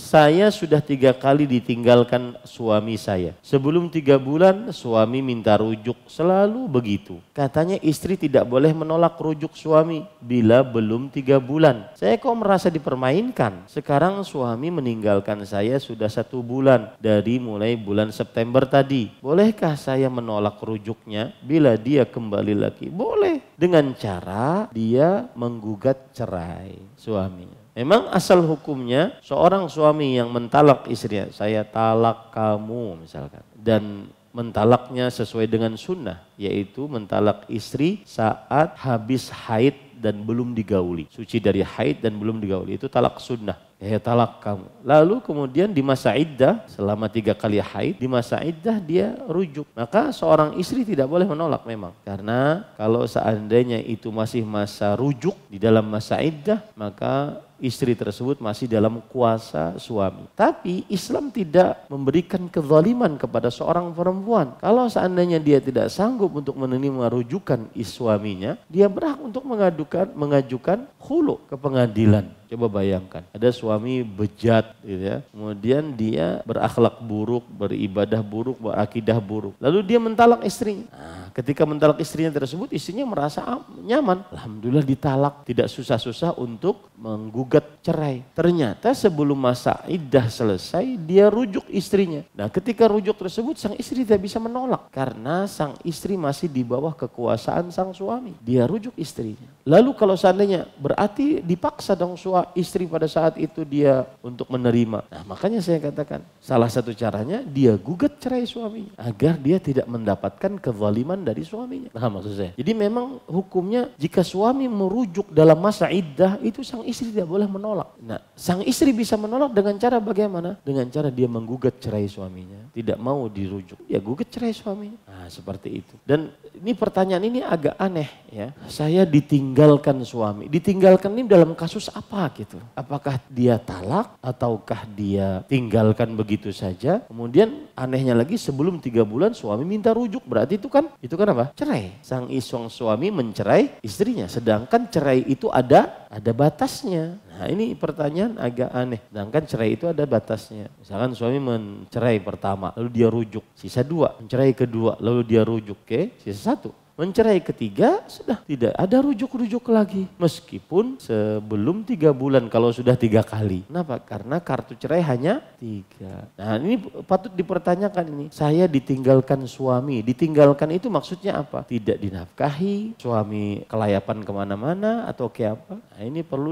saya sudah 3 kali ditinggalkan suami saya. Sebelum 3 bulan suami minta rujuk, selalu begitu. Katanya istri tidak boleh menolak rujuk suami bila belum 3 bulan. Saya kok merasa dipermainkan. Sekarang suami meninggalkan saya sudah 1 bulan dari mulai bulan September tadi. Bolehkah saya menolak rujuknya bila dia kembali lagi? Boleh, dengan cara dia menggugat cerai suaminya. Memang asal hukumnya seorang suami yang mentalak istrinya, saya talak kamu misalkan, dan mentalaknya sesuai dengan sunnah, yaitu mentalak istri saat habis haid dan belum digauli, suci dari haid dan belum digauli, itu talak sunnah. Ya talak kamu. Lalu kemudian di masa iddah, selama 3 kali haid, di masa iddah dia rujuk. Maka seorang istri tidak boleh menolak memang. Karena kalau seandainya itu masih masa rujuk di dalam masa iddah, maka istri tersebut masih dalam kuasa suami. Tapi Islam tidak memberikan kezaliman kepada seorang perempuan. Kalau seandainya dia tidak sanggup untuk menerima rujukan suaminya, dia berhak untuk mengajukan khulu ke pengadilan. Coba bayangkan, ada suami bejat gitu ya. Kemudian dia berakhlak buruk, beribadah buruk, berakidah buruk. Lalu dia mentalak istrinya. Nah, ketika mentalak istrinya tersebut, istrinya merasa nyaman. Alhamdulillah ditalak, tidak susah-susah untuk menggugat cerai. Ternyata sebelum masa iddah selesai, dia rujuk istrinya. Nah, ketika rujuk tersebut, sang istri tidak bisa menolak. Karena sang istri masih di bawah kekuasaan sang suami. Dia rujuk istrinya. Lalu kalau seandainya berarti dipaksa dong istri pada saat itu dia untuk menerima. Nah, makanya saya katakan salah satu caranya dia gugat cerai suaminya agar dia tidak mendapatkan kezaliman dari suaminya. Nah, maksud saya. Jadi memang hukumnya jika suami merujuk dalam masa iddah itu sang istri tidak boleh menolak. Nah, sang istri bisa menolak dengan cara bagaimana? Dengan cara dia menggugat cerai suaminya. Tidak mau dirujuk. Dia gugat cerai suaminya. Nah, seperti itu. Dan ini pertanyaan ini agak aneh ya. Saya ditinggalkan suami. Ditinggalkan ini dalam kasus apa gitu? Apakah dia talak ataukah dia tinggalkan begitu saja? Kemudian anehnya lagi sebelum 3 bulan suami minta rujuk. Berarti itu kan apa? Cerai. Sang suami mencerai istrinya. Sedangkan cerai itu ada batasnya. Nah, ini pertanyaan agak aneh. Sedangkan cerai itu ada batasnya. Misalkan suami mencerai pertama, lalu dia rujuk. Sisa 2, mencerai kedua, lalu dia rujuk. Oke, sisa 1. Mencerai ketiga sudah tidak ada rujuk-rujuk lagi. Meskipun sebelum 3 bulan kalau sudah 3 kali. Kenapa? Karena kartu cerai hanya 3. Nah, ini patut dipertanyakan ini. Saya ditinggalkan suami. Ditinggalkan itu maksudnya apa? Tidak dinafkahi, suami kelayapan kemana-mana atau kayak apa? Nah, ini perlu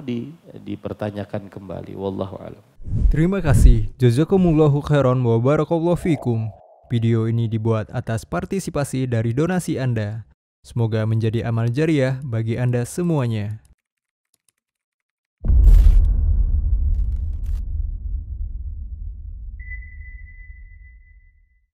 dipertanyakan kembali. Wallahu a'lam. Terima kasih. Jazakumullahu khairan wa barakallahu fikum. Video ini dibuat atas partisipasi dari donasi Anda. Semoga menjadi amal jariah bagi Anda semuanya.